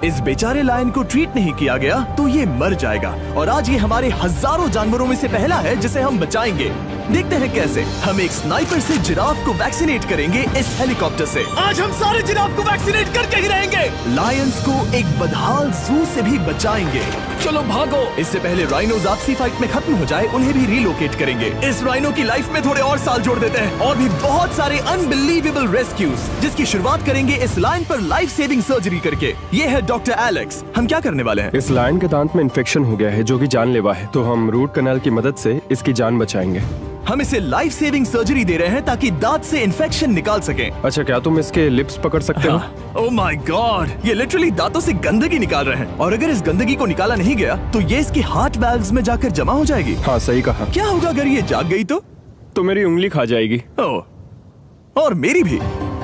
इस बेचारे लायन को ट्रीट नहीं किया गया तो ये मर जाएगा। और आज ये हमारे हजारों जानवरों में से पहला है जिसे हम बचाएंगे। देखते हैं कैसे। हम एक स्नाइपर से जिराफ को वैक्सीनेट करेंगे इस हेलीकॉप्टर से। आज हम सारे जिराफ को वैक्सीनेट करके ही रहेंगे। लायंस को एक बदहाल जू से भी बचाएंगे। चलो भागो। इससे पहले राइनोज आपसी फाइट में खत्म हो जाए, उन्हें भी रिलोकेट करेंगे। इस राइनो की लाइफ में थोड़े और साल जोड़ देते हैं और भी बहुत सारे अनबिलीवेबल रेस्क्यूज, जिसकी शुरुआत करेंगे इस लायन पर लाइफ सेविंग सर्जरी करके। ये है डॉक्टर एलेक्स। हम क्या करने वाले हैं? इस लायन के दांत में इन्फेक्शन हो गया है जो कि जानलेवा है, तो हम रूट कैनाल की मदद से इसकी जान बचाएंगे। हम इसे लाइफ सेविंग सर्जरी दे रहे हैं ताकि दांत से इन्फेक्शन निकाल सकें। अच्छा, क्या तुम इसके लिप्स पकड़ सकते हो? ओह माय गॉड, ये लिटरली दांतों से गंदगी निकाल रहे हैं। और अगर इस गंदगी को निकाला नहीं गया तो ये इसकी हार्ट वाल्व्स में जाकर जमा हो जाएगी। हाँ, सही कहा। क्या होगा अगर ये जाग गई तो मेरी उंगली खा जाएगी। ओह, और मेरी भी।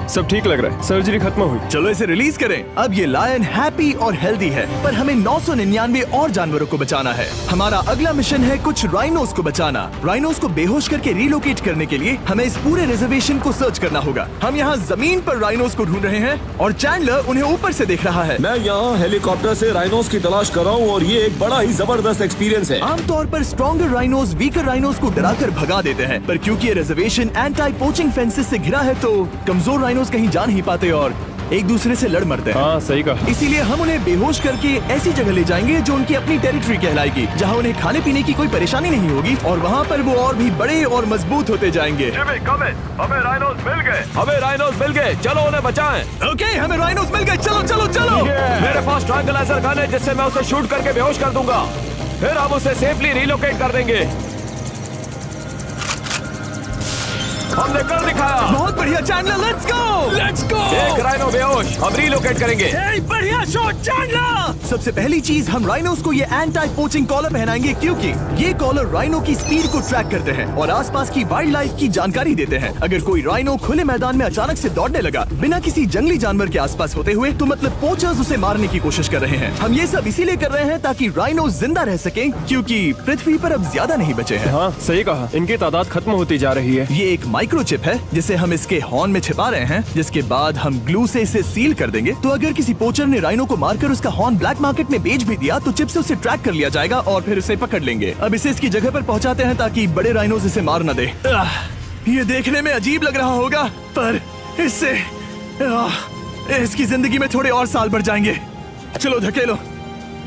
सब ठीक लग रहा है, सर्जरी खत्म हुई। चलो इसे रिलीज करें। अब ये लायन हैप्पी और हेल्दी है, पर हमें 999 और जानवरों को बचाना है। हमारा अगला मिशन है कुछ राइनोस को बचाना। राइनोस को बेहोश करके रिलोकेट करने के लिए हमें इस पूरे रिजर्वेशन को सर्च करना होगा। हम यहाँ जमीन पर राइनोस को ढूंढ रहे हैं और चैंडलर उन्हें ऊपर से देख रहा है। मैं यहाँ हेलीकॉप्टर से राइनोस की तलाश कर रहा हूँ और ये एक बड़ा ही जबरदस्त एक्सपीरियंस है। आमतौर पर स्ट्रॉन्गर राइनोस वीकर राइनोस को डराकर भगा देते हैं, पर क्योंकि ये रिजर्वेशन एंटी पोचिंग फेंसेस से घिरा है तो कमजोर राइनोस कहीं जा नहीं पाते और एक दूसरे से लड़ मरते हैं। हाँ, सही कहा। इसीलिए हम उन्हें बेहोश करके ऐसी जगह ले जाएंगे जो उनकी अपनी टेरिटरी कहलाएगी, जहाँ उन्हें खाने पीने की कोई परेशानी नहीं होगी और वहाँ पर वो और भी बड़े और मजबूत होते जाएंगे। हमें राइनोस मिल गए। हमें राइनोस मिल गए, चलो उन्हें बचाएं। ओके, हमें राइनोस मिल गए। चलो चलो चलो। मेरे पास ट्रैंगलाइजर गन है जिससे मैं उसे शूट करके बेहोश कर दूंगा, फिर हम उसे सेफली रिलोकेट कर देंगे। हमने कर दिखाया। बहुत बढ़िया चैंडलर, लेट्स गो। एक राइनो बेहोश, अब रिलोकेट करेंगे। बढ़िया शॉट चैंडलर। सबसे पहली चीज, हम राइनोस को ये एंटी पोचिंग कॉलर पहनाएंगे क्योंकि ये कॉलर राइनो की स्पीड को ट्रैक करते हैं और आसपास की वाइल्ड लाइफ की जानकारी देते हैं। अगर कोई राइनो खुले मैदान में अचानक से दौड़ने लगा बिना किसी जंगली जानवर के आसपास होते हुए, तो मतलब पोचर्स उसे मारने की कोशिश कर रहे हैं। हम ये सब इसीलिए कर रहे हैं ताकि राइनो जिंदा रह सकें, क्योंकि पृथ्वी पर अब ज्यादा नहीं बचे हैं। हाँ, सही कहा। इनकी तादाद खत्म होती जा रही है। ये एक माइक्रोचिप है जिसे हम इसके हॉर्न में छिपा रहे हैं, जिसके बाद हम ग्लू से इसे सील कर देंगे। तो अगर किसी पोचर ने राइनो को मारकर उसका हॉर्न ब्लैक मार्केट में बेच भी दिया तो चिप से उसे ट्रैक कर लिया जाएगा और फिर उसे पकड़ लेंगे। अब इसे इसकी जगह पर पहुंचाते हैं ताकि बड़े राइनोस इसे मार न दे। ये देखने में अजीब लग रहा होगा, पर इससे इसकी जिंदगी में थोड़े और साल बढ़ जाएंगे। चलो धकेलो,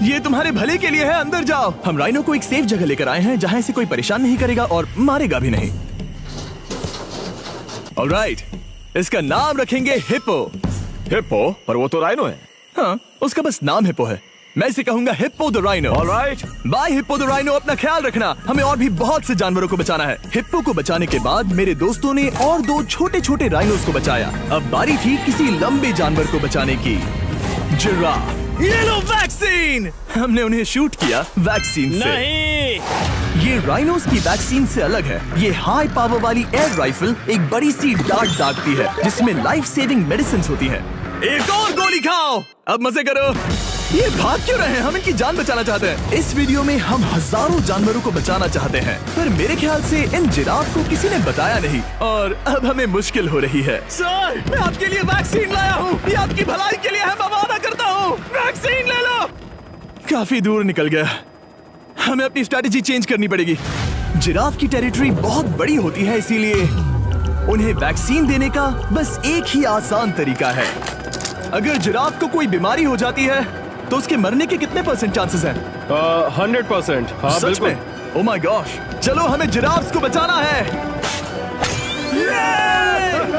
ये तुम्हारे भले के लिए है, अंदर जाओ। हम राइनो को एक सेफ जगह लेकर आए हैं जहाँ इसे कोई परेशान नहीं करेगा और मारेगा भी नहीं। ऑलराइट, इसका नाम रखेंगे हिप्पो। हिप्पो? पर वो तो राइनो है। हाँ, उसका बस नाम हिप्पो है। मैं इसे कहूंगा hippo the rhino. Alright, bye hippo the rhino. अपना ख्याल रखना, हमें और भी बहुत से जानवरों को बचाना है। हिप्पो को बचाने के बाद मेरे दोस्तों ने और 2 छोटे छोटे राइनोस को बचाया। अब बारी थी किसी लंबे जानवर को बचाने की। जिराफ। ये लो वैक्सीन। हमने उन्हें शूट किया वैक्सीन से। नहीं, ये राइनोस की वैक्सीन से अलग है। ये हाई पावर वाली एयर राइफल एक बड़ी सी डार्ट दागती है जिसमें लाइफ सेविंग मेडिसिन होती है। एक और गोली खाओ, अब मजे करो। ये भाग क्यों रहे हैं? हम इनकी जान बचाना चाहते हैं। इस वीडियो में हम हजारों जानवरों को बचाना चाहते हैं, पर मेरे ख्याल से इन जिराफ को किसी ने बताया नहीं और अब हमें मुश्किल हो रही है। सर, मैं आपके लिए वैक्सीन लाया हूँ। ये आपकी भलाई के लिए है, मैं वादा करता हूँ। वैक्सीन ले लो। काफी दूर निकल गया, हमें अपनी स्ट्रैटेजी चेंज करनी पड़ेगी। जिराफ की टेरिटरी बहुत बड़ी होती है, इसीलिए उन्हें वैक्सीन देने का बस एक ही आसान तरीका है। अगर जिराफ को कोई बीमारी हो जाती है तो उसके मरने के कितने % चांसेस हैं? 100%। हाँ, सच बिल्कुल। में? ओह माय गॉश, चलो हमें जिराफ्स को बचाना है।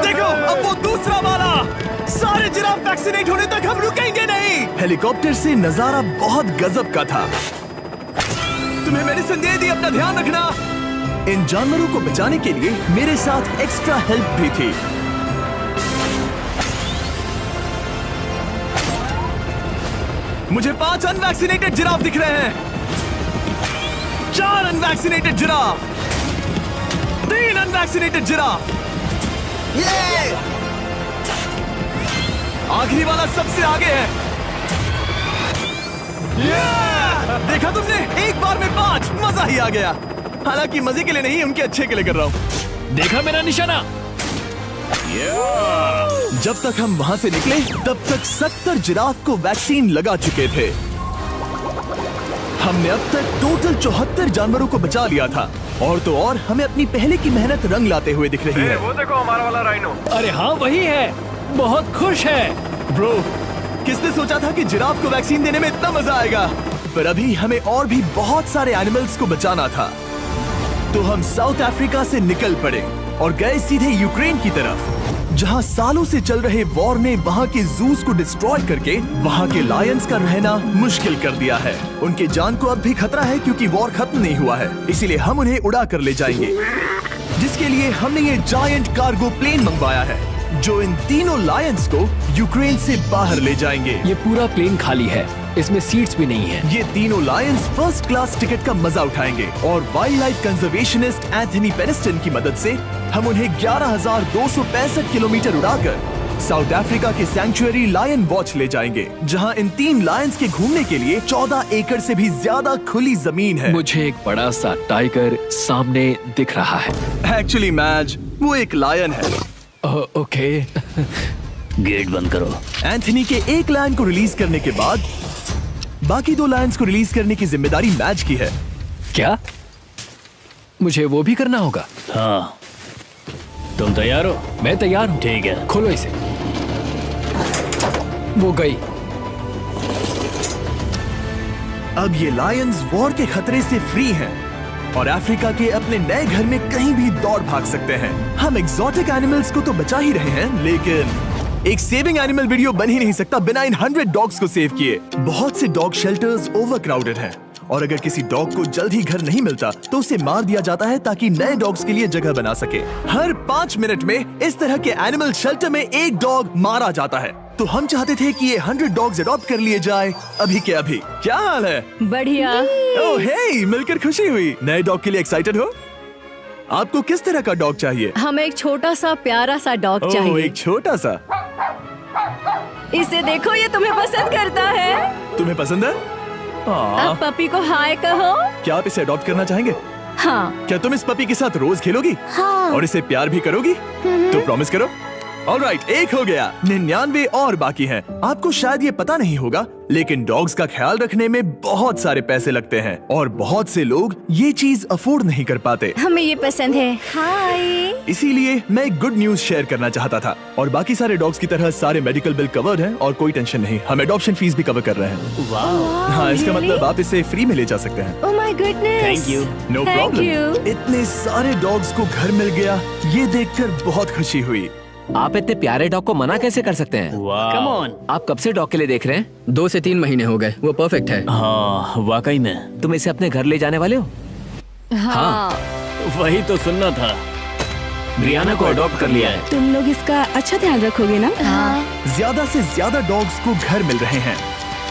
देखो, अब वो दूसरा वाला। सारे जिराफ वैक्सीनेट होने तक हम रुकेंगे नहीं। हेलीकॉप्टर से नजारा बहुत गजब का था। तुम्हें मेडिसिन दे दी, अपना ध्यान रखना। इन जानवरों को बचाने के लिए मेरे साथ एक्स्ट्रा हेल्प भी थी। मुझे 5 अनवैक्सीनेटेड जिराफ दिख रहे हैं। 4 अनवैक्सीनेटेड जिराफ, 3 अनवैक्सीनेटेड जिराफ। ये आखिरी वाला सबसे आगे है। देखा तुमने, एक बार में 5। मजा ही आ गया। हालांकि मजे के लिए नहीं, उनके अच्छे के लिए कर रहा हूँ। देखा मेरा निशाना। जब तक हम वहाँ से निकले तब तक 70 जिराफ को वैक्सीन लगा चुके थे। हमने अब तक टोटल 74 जानवरों को बचा लिया था। और तो और हमें अपनी पहले की मेहनत रंग लाते हुए दिख रही है। वो देखो हमारा वाला राइनो। अरे हाँ वही है, बहुत खुश है। ब्रो, किसने सोचा था कि जिराफ को वैक्सीन देने में इतना मजा आएगा। पर अभी हमें और भी बहुत सारे एनिमल्स को बचाना था। तो हम साउथ अफ्रीका से निकल पड़े और गए सीधे यूक्रेन की तरफ, जहां सालों से चल रहे वॉर ने वहां के जूस को डिस्ट्रॉय करके वहां के लायंस का रहना मुश्किल कर दिया है। उनके जान को अब भी खतरा है क्योंकि वॉर खत्म नहीं हुआ है, इसीलिए हम उन्हें उड़ा कर ले जाएंगे। जिसके लिए हमने ये जायंट कार्गो प्लेन मंगवाया है जो इन तीनों लायंस को यूक्रेन से बाहर ले जाएंगे। ये पूरा प्लेन खाली है, इसमेमें सीट्स भी नहीं है। ये तीनों लायंस फर्स्ट क्लास टिकट का मजा उठाएंगे और वाइल्ड लाइफ कंजर्वेशनिस्ट एंथनी पेनिस्टन की मदद से हम उन्हें 11,265 किलोमीटर उड़ाकर साउथ अफ्रीका के सैंक्चुअरी लायन वॉच ले जाएंगे, जहां इन 3 लायंस के घूमने के लिए 14 एकड़ से भी ज्यादा खुली जमीन है। मुझे एक बड़ा सा टाइगर सामने दिख रहा है। एक्चुअली मैच, वो एक लायन है। ओके। गेट बंद करो। एंथनी के एक लायन को रिलीज करने के बाद बाकी 2 लायंस को रिलीज करने की जिम्मेदारी मैच की है। क्या मुझे वो भी करना होगा? हाँ, तुम तैयार हो? मैं तैयार हूँ। ठीक है। खोलो इसे। वो गई। अब ये लायंस वॉर के खतरे से फ्री हैं और अफ्रीका के अपने नए घर में कहीं भी दौड़ भाग सकते हैं। हम एग्जॉटिक एनिमल्स को तो बचा ही रहे हैं, लेकिन एक सेविंग एनिमल वीडियो बन ही नहीं सकता बिना इन 100 डॉग्स को सेव किए। बहुत से डॉग शेल्टर्स ओवरक्राउडेड हैं और अगर किसी डॉग को जल्द ही घर नहीं मिलता तो उसे मार दिया जाता है ताकि नए डॉग्स के लिए जगह बना सके। हर 5 मिनट में इस तरह के एनिमल शेल्टर में एक डॉग मारा जाता है। तो हम चाहते थे कि ये 100 डॉग्स अडॉप्ट कर लिए जाए अभी के अभी। क्या हाल है? बढ़िया। ओह हे, मिलकर खुशी हुई। नए डॉग के लिए एक्साइटेड हो? आपको किस तरह का डॉग चाहिए? हमें एक छोटा सा प्यारा सा डॉग ओह, चाहिए। एक छोटा सा। इसे देखो, ये तुम्हें पसंद करता है। तुम्हें पसंद है? अब पपी को हाय कहो। क्या आप इसे अडॉप्ट करना चाहेंगे? हाँ। क्या तुम इस पपी के साथ रोज खेलोगी? हाँ। और इसे प्यार भी करोगी? तो प्रॉमिस करो। ऑलराइट, एक हो गया। 99 और बाकी हैं। आपको शायद ये पता नहीं होगा, लेकिन डॉग्स का ख्याल रखने में बहुत सारे पैसे लगते हैं और बहुत से लोग ये चीज अफोर्ड नहीं कर पाते। हमें ये पसंद है। हाय। इसीलिए मैं एक गुड न्यूज शेयर करना चाहता था। और बाकी सारे डॉग्स की तरह सारे मेडिकल बिल कवर्ड हैं और कोई टेंशन नहीं। हम एडॉप्शन फीस भी कवर कर रहे हैं। हाँ, इसका मतलब आप इसे फ्री में ले जा सकते हैं। Oh my goodness. Thank you. No problem. इतने सारे डॉग्स को घर मिल गया, ये देखकर बहुत खुशी हुई। आप इतने प्यारे डॉग को मना कैसे कर सकते हैं? Come on. आप कब से डॉग के लिए देख रहे हैं? 2 से 3 महीने हो गए। वो परफेक्ट है। हाँ, वाकई में। तुम इसे अपने घर ले जाने वाले हो? हाँ। वही तो सुनना था। ब्रियाना को अडॉप्ट कर लिया है। तुम लोग इसका अच्छा ध्यान रखोगे ना? हाँ। ज्यादा से ज्यादा डॉग्स को घर मिल रहे हैं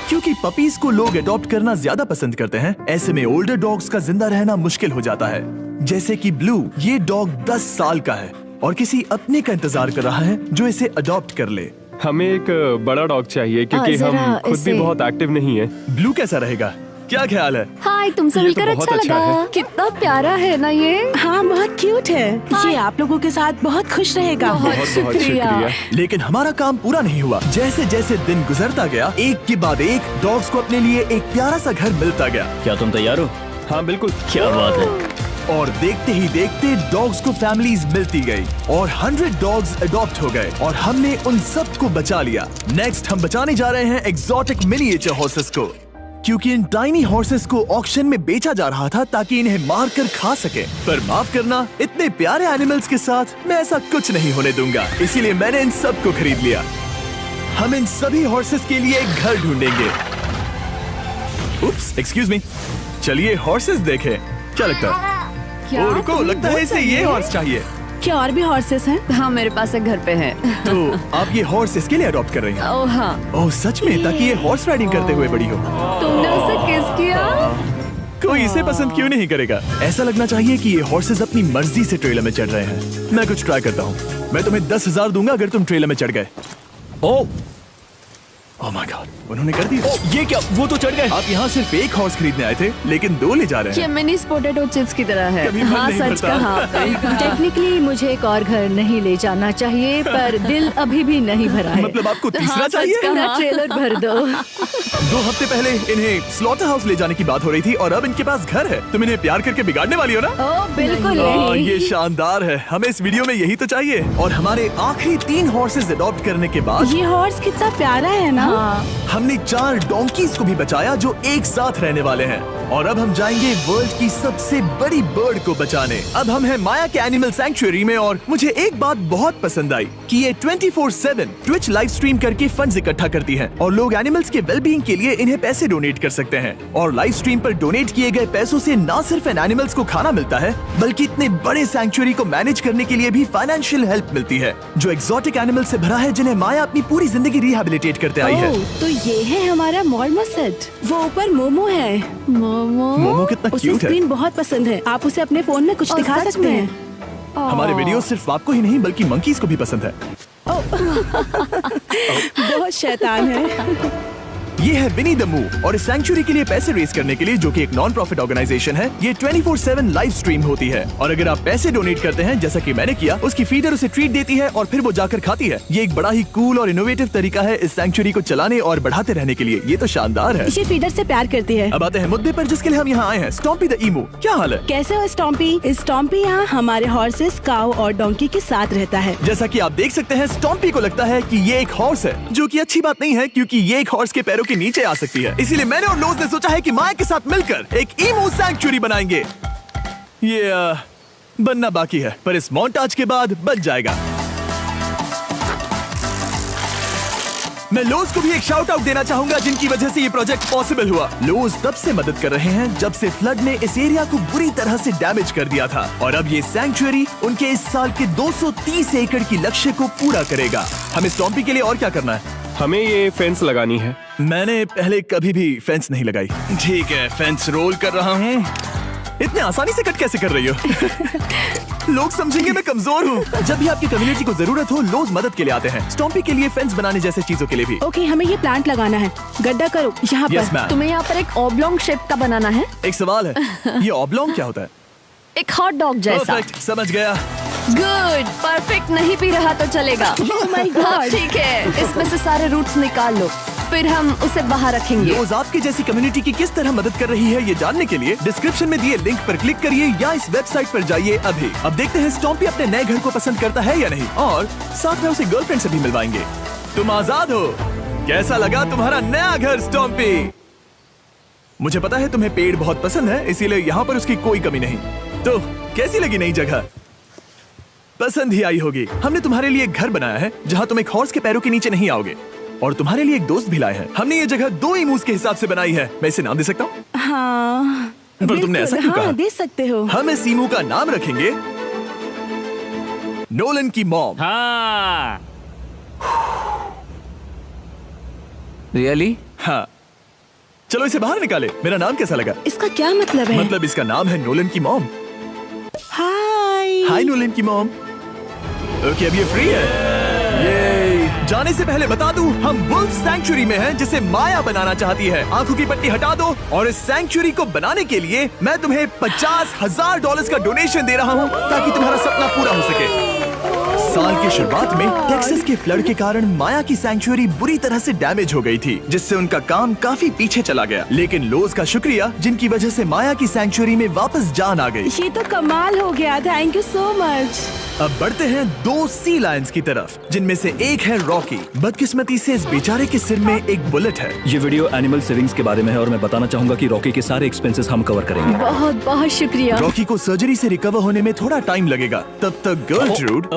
क्योंकि पपीज को लोग अडॉप्ट करना ज्यादा पसंद करते हैं। ऐसे में ओल्डर डॉग्स का जिंदा रहना मुश्किल हो जाता है। जैसे कि ब्लू, ये डॉग 10 साल का है और किसी अपने का इंतजार कर रहा है जो इसे अडॉप्ट कर ले। हमें एक बड़ा डॉग चाहिए क्योंकि जरा हम खुद भी इसे- बहुत एक्टिव नहीं है। ब्लू कैसा रहेगा? क्या ख्याल है? हाय, तुमसे ये तो मिलकर बहुत अच्छा अच्छा लगा। है। कितना प्यारा है ना ये। हाँ, बहुत क्यूट है। ये आप लोगों के साथ बहुत खुश रहेगा। बहुत बहुत शुक्रिया। शुक्रिया। लेकिन हमारा काम पूरा नहीं हुआ। जैसे जैसे दिन गुजरता गया, एक के बाद एक डॉग्स को अपने लिए एक प्यारा सा घर मिलता गया। क्या तुम तैयार हो? हाँ बिल्कुल। क्या बात है। और देखते ही देखते डॉग्स को फैमिलीज मिलती गई और 100 डॉग्स अडॉप्ट हो गए और हमने उन सब को बचा लिया। नेक्स्ट हम बचाने जा रहे हैं एग्जॉटिक मिनिएचर हॉर्सेस को, क्योंकि इन टाइनी हॉर्सेस को ऑक्शन में बेचा जा रहा था ताकि इन्हें मार कर खा सके। पर माफ करना, इतने प्यारे एनिमल्स के साथ मैं ऐसा कुछ नहीं होने दूंगा। इसीलिए मैंने इन सब को खरीद लिया। हम इन सभी हॉर्सेस के लिए एक घर ढूंढेंगे। उप्स, एक्सक्यूज मी। चलिए हॉर्सेस देखें। क्या लगता है? क्या? ओ, रुको, लगता है इसे ये हॉर्स चाहिए। क्या और भी हॉर्सेस हैं? हाँ, मेरे पास एक घर पे है। तो आप ये हॉर्स इसके लिए अडॉप्ट कर रही हैं? ओह हाँ। ओह सच में? ताकि ये हॉर्स राइडिंग करते हुए बड़ी हो। तुमने उसे किस किया? कोई इसे पसंद क्यों नहीं करेगा? ऐसा लगना चाहिए कि ये हॉर्सेस अपनी मर्जी से ट्रेलर में चढ़ रहे हैं। मैं कुछ ट्राई करता हूँ। मैं तुम्हें 10,000 दूंगा अगर तुम ट्रेलर में चढ़ गए। ओ, ओह माय गॉड, उन्होंने कर दिया। ये क्या, वो तो चढ़ गए। आप यहाँ सिर्फ एक हॉर्स खरीदने आए थे, लेकिन 2 ले जा रहे ये हैं। मिनी पोटैटो चिप्स की तरह है। कभी मन हाँ नहीं सच भरता। कहा। टेक्निकली मुझे एक और घर नहीं ले जाना चाहिए, पर दिल अभी भी नहीं भरा है। मतलब आपको तीसरा हाँ, सच चाहिए? कहा। मेरा ट्रेलर भर दो। 2 हफ्ते पहले इन्हें स्लॉटर हाउस ले जाने की बात हो रही थी और अब इनके पास घर है। तुम इन्हें प्यार करके बिगाड़ने वाली हो ना? ओ बिल्कुल हाँ, नहीं। ये शानदार है। हमें इस वीडियो में यही तो चाहिए। और हमारे आखिरी 3 हॉर्सेस अडॉप्ट करने के बाद ये हॉर्स कितना प्यारा है ना। हमने 4 डोंकीज को भी बचाया जो एक साथ रहने वाले हैं। और अब हम जाएंगे वर्ल्ड की सबसे बड़ी बर्ड को बचाने। अब हम हैं माया के एनिमल सैंक्चुअरी में और मुझे एक बात बहुत पसंद आई कि ये 24/7 ट्विच लाइव स्ट्रीम करके फंड्स इकट्ठा करती है और लोग एनिमल्स के वेलबींग के लिए इन्हें पैसे डोनेट कर सकते हैं। और लाइव स्ट्रीम पर डोनेट किए गए पैसों से न सिर्फ इन एनिमल्स को खाना मिलता है, बल्कि इतने बड़े सैंक्चुअरी को मैनेज करने के लिए भी फाइनेंशियल हेल्प मिलती है, जो एक्सोटिक एनिमल से भरा है जिन्हें माया अपनी पूरी जिंदगी रिहैबिलिटेट करते आई है। ओह, तो ये है हमारा मॉल सेट। वो ऊपर मोमो है। मोमो कितना उसे क्यूट है। स्क्रीन बहुत पसंद है। आप उसे अपने फोन में कुछ ओह, दिखा सच सकते में? हैं। हमारे वीडियो सिर्फ आपको ही नहीं बल्कि मंकीज को भी पसंद है। बहुत शैतान है। ये है विनी द मू और इस सैंक्चुअरी के लिए पैसे रेज करने के लिए, जो कि एक नॉन प्रॉफिट ऑर्गेनाइजेशन है, ये 24/7 लाइव स्ट्रीम होती है। और अगर आप पैसे डोनेट करते हैं, जैसा कि मैंने किया, उसकी फीडर उसे ट्रीट देती है और फिर वो जाकर खाती है। ये एक बड़ा ही कूल और इनोवेटिव तरीका है इस सैंक्चुअरी को चलाने और बढ़ाते रहने के लिए। ये तो शानदार है। ये फीडर से प्यार करती है। अब आते हैं मुद्दे पर जिसके लिए हम यहाँ आए हैं, स्टॉम्पी द ईमू। क्या हाल है? कैसे हो स्टॉम्पी? स्टॉम्पी यहाँ हमारे हॉर्सेस, काऊ और डोंकी के साथ रहता है। जैसा कि आप देख सकते हैं, स्टॉम्पी को लगता है कि ये एक हॉर्स है, जो कि अच्छी बात नहीं है क्योंकि ये एक हॉर्स के पैरों के नीचे आ सकती है। इसीलिए मैंने और लोज ने सोचा है कि माया के साथ मिलकर एक ईमू सैंक्चुअरी बनाएंगे। ये बनना बाकी है, पर इस मोंटाज के बाद बन जाएगा। मैं लोज को भी एक शाउट आउट देना चाहूंगा, जिनकी वजह से ये प्रोजेक्ट पॉसिबल हुआ। लोज तब से मदद कर रहे हैं जब से फ्लड ने इस एरिया को बुरी तरह से डैमेज कर दिया था, और अब ये सैंक्चुअरी उनके इस साल के 230 एकड़ की लक्ष्य को पूरा करेगा। हमें स्टॉम्पी के लिए और क्या करना है? हमें ये फेंस लगानी है। मैंने पहले कभी भी फेंस नहीं लगाई। ठीक है, फेंस रोल कर रहा हूँ। इतने आसानी से कट कैसे कर रही हो? लोग समझेंगे मैं कमजोर हूँ। जब भी आपकी कम्युनिटी को जरूरत हो, लोग मदद के लिए आते हैं। स्टॉम्पी के लिए फेंस बनाने जैसे चीजों के लिए भी। ओके, हमें ये प्लांट लगाना है। गड्ढा करो यहाँ यस पर। मैम। तुम्हें यहाँ पर एक ऑब्लोंग शेप का बनाना है, एक सवाल है, ये ऑब्लोंग क्या होता है? एक हॉट डॉग जैसा। परफेक्ट, समझ गया। गुड, परफेक्ट नहीं पी रहा तो चलेगा। Oh my God. हाँ, ठीक है, इसमें से सारे रूट्स निकाल लो, फिर हम उसे बाहर रखेंगे। लोज आपकी जैसी कम्युनिटी की किस तरह मदद कर रही है, ये जानने के लिए डिस्क्रिप्शन में दिए लिंक पर क्लिक करिए या इस वेबसाइट पर जाइए अभी। अब देखते हैं स्टॉम्पी अपने नए घर को पसंद करता है या नहीं, और साथ में उसे गर्लफ्रेंड से भी मिलवाएंगे। तुम आजाद हो। कैसा लगा तुम्हारा नया घर स्टॉम्पी? मुझे पता है तुम्हें पेड़ बहुत पसंद है, इसीलिए यहाँ पर उसकी कोई कमी नहीं। तो कैसी लगी नई जगह? पसंद ही आई होगी। हमने तुम्हारे लिए एक घर बनाया है जहाँ तुम एक हॉर्स के पैरों के नीचे नहीं आओगे, और तुम्हारे लिए एक दोस्त भी लाए हैं। हमने ये जगह 2 ईमूस के हिसाब से बनाई है। मैं इसे नाम दे सकता हूँ? हाँ, पर तुमने ऐसा क्यों हाँ, कहा? दे सकते हो। हम इस ईमू का नाम रखेंगे नोलन की मॉम। हाँ। रियली? हाँ, चलो इसे बाहर निकाले। मेरा नाम कैसा लगा? इसका क्या मतलब है? मतलब इसका नाम है नोलन की मॉम। हाय। हाय नोलन की मॉम। ओके, अब ये फ्री है। ये जाने से पहले बता दूं, हम वुल्फ सैंक्चुअरी में हैं, जिसे माया बनाना चाहती है। आंखों की पट्टी हटा दो, और इस सैंक्चुअरी को बनाने के लिए मैं तुम्हें $50,000 का डोनेशन दे रहा हूं, ताकि तुम्हारा सपना पूरा हो सके। साल की शुरुआत में टेक्सास के फ्लड के कारण माया की सैंक्चुअरी बुरी तरह से डैमेज हो गई थी, जिससे उनका काम काफी पीछे चला गया। लेकिन लोज का शुक्रिया, जिनकी वजह से माया की सैंक्चुअरी में वापस जान आ गई। ये तो कमाल हो गया। Thank you so much. अब बढ़ते हैं 2 सी लायंस की तरफ, जिनमें से एक है रॉकी। बदकिस्मती से इस बेचारे के सिर में एक बुलेट है। ये वीडियो एनिमल सेविंग्स के बारे में है और मैं बताना चाहूंगा कि रॉकी के सारे एक्सपेंसेस हम कवर करेंगे। बहुत बहुत शुक्रिया। रॉकी को सर्जरी से रिकवर होने में थोड़ा टाइम लगेगा। तब तक गर्लट्रूड,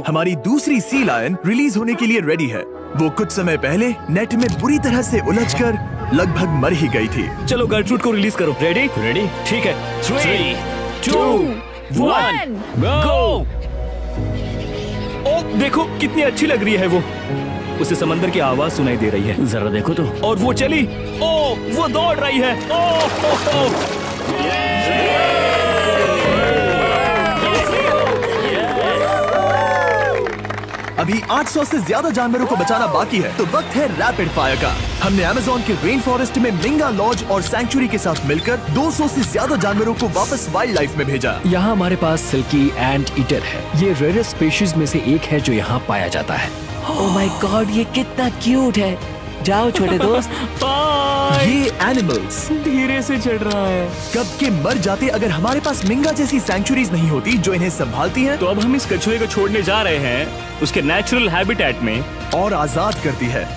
हमारी दूसरी सी लायन, रिलीज होने के लिए रेडी है। वो कुछ समय पहले नेट में बुरी तरह से उलझकर लगभग मर ही गई थी। चलो गर्लट्रूड को रिलीज करो। रेडी? रेडी? ठीक है। 3, 2, 1, गो! ओ देखो कितनी अच्छी लग रही है वो। उसे समंदर की आवाज सुनाई दे रही है। जरा देखो तो। और वो चली। ओ वो दौड़ रही है। ओ। अब अभी 800 से ज्यादा जानवरों को बचाना बाकी है, तो वक्त है रैपिड फायर का। हमने अमेज़न के रेन फॉरेस्ट में मिंगा लॉज और सैंक्चुरी के साथ मिलकर 200 से ज्यादा जानवरों को वापस वाइल्ड लाइफ में भेजा। यहाँ हमारे पास सिल्की एंट ईटर है। ये रेयरेस्ट स्पीशीज में से एक है जो यहाँ पाया जाता है। ओह माय गॉड, ये कितना क्यूट है। जाओ छोटे दोस्त। ये एनिमल्स धीरे से चढ़ रहा है। कब के मर जाते अगर हमारे पास मिंगा जैसी सैंक्चुरीज नहीं होती जो इन्हें संभालती हैं तो अब हम इस कछुए को छोड़ने जा रहे हैं उसके नेचुरल हैबिटेट में और आजाद करती है।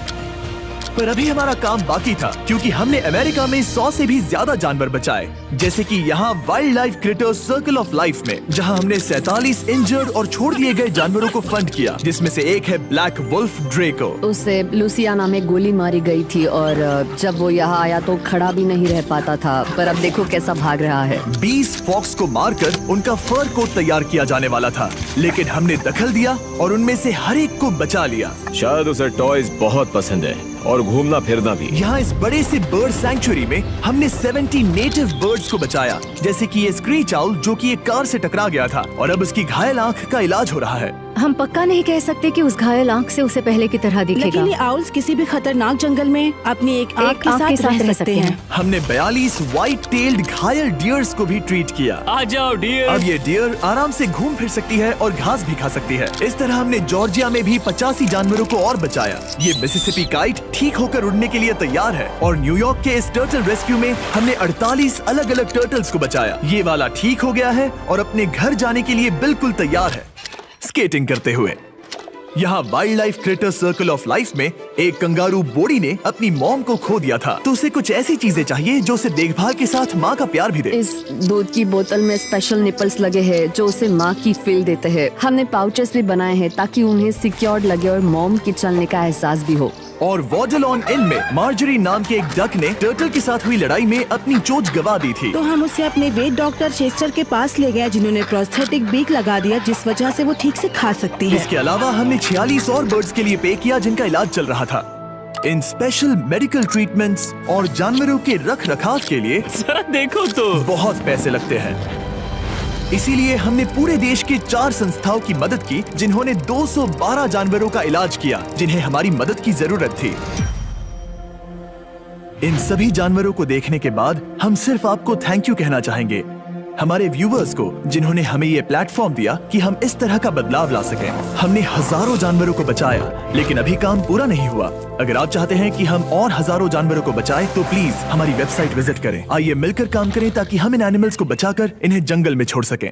पर अभी हमारा काम बाकी था, क्योंकि हमने अमेरिका में 100 से भी ज्यादा जानवर बचाए, जैसे कि यहाँ wild life creators circle of life में, जहाँ हमने 47 इंजर्ड और छोड़ दिए गए जानवरों को फंड किया, जिसमें से एक है ब्लैक वुल्फ ड्रेको। उसे लुसियाना में गोली मारी गई थी और जब वो यहाँ आया तो खड़ा भी नहीं रह पाता था, पर अब देखो कैसा भाग रहा है। 20 फॉक्स को मारकर उनका फर कोट तैयार किया जाने वाला था, लेकिन हमने दखल दिया और उनमें से हर एक को बचा लिया। शायद उसे टॉयज बहुत पसंद है और घूमना फिरना भी। यहाँ इस बड़े से बर्ड सैंक्चुरी में हमने 70 नेटिव बर्ड्स को बचाया, जैसे कि ये स्क्रीच आउल जो कि एक कार से टकरा गया था और अब उसकी घायल आंख का इलाज हो रहा है। हम पक्का नहीं कह सकते कि उस घायल आंख से उसे पहले की तरह दिखेगा। लेकिन ये आउल्स किसी भी खतरनाक जंगल में अपनी एक आंख के साथ रह सकते हैं। हमने 42 व्हाइट टेल्ड घायल डियर्स को भी ट्रीट किया। आ जाओ डियर। अब ये डियर आराम से घूम फिर सकती है और घास भी खा सकती है। इस तरह हमने जॉर्जिया में भी 85 जानवरों को और बचाया। ये मिसिसिपी काइट ठीक होकर उड़ने के लिए तैयार है और न्यूयॉर्क के इस टर्टल रेस्क्यू में हमने 48 अलग अलग टर्टल्स को बचाया। ये वाला ठीक हो गया है और अपने घर जाने के लिए बिल्कुल तैयार है स्केटिंग करते हुए। यहाँ wild life creator circle of life में एक कंगारू बोडी ने अपनी मॉम को खो दिया था, तो उसे कुछ ऐसी चीजें चाहिए जो उसे देखभाल के साथ माँ का प्यार भी दे। इस दूध की बोतल में स्पेशल निपल्स लगे हैं जो उसे माँ की फील देते हैं। हमने पाउचेस भी बनाए हैं ताकि उन्हें सिक्योर्ड लगे और मॉम के चलने का एहसास भी हो। और वॉडलॉन इन में मार्जरी नाम के एक डक ने टर्टल के साथ हुई लड़ाई में अपनी चोंच गवा दी थी, तो हम उसे अपने वेट डॉक्टर चेस्टर के पास ले गए, जिन्होंने प्रोस्थेटिक बीक लगा दिया, जिस वजह से वो ठीक से खा सकती है। इसके अलावा हमने 46 और बर्ड्स के लिए पे किया जिनका इलाज चल रहा था। इन स्पेशल मेडिकल ट्रीटमेंट्स और जानवरों के रख रखाव के लिए जरा देखो तो बहुत पैसे लगते हैं। इसीलिए हमने पूरे देश के 4 संस्थाओं की मदद की जिन्होंने 212 जानवरों का इलाज किया जिन्हें हमारी मदद की जरूरत थी। इन सभी जानवरों को देखने के बाद हम सिर्फ आपको थैंक यू कहना चाहेंगे, हमारे व्यूवर्स को जिन्होंने हमें ये प्लेटफॉर्म दिया कि हम इस तरह का बदलाव ला सकें। हमने हजारों जानवरों को बचाया, लेकिन अभी काम पूरा नहीं हुआ। अगर आप चाहते हैं कि हम और हजारों जानवरों को बचाएं, तो प्लीज हमारी वेबसाइट विजिट करें। आइए मिलकर काम करें ताकि हम इन एनिमल्स को बचाकर इन्हें जंगल में छोड़ सकें।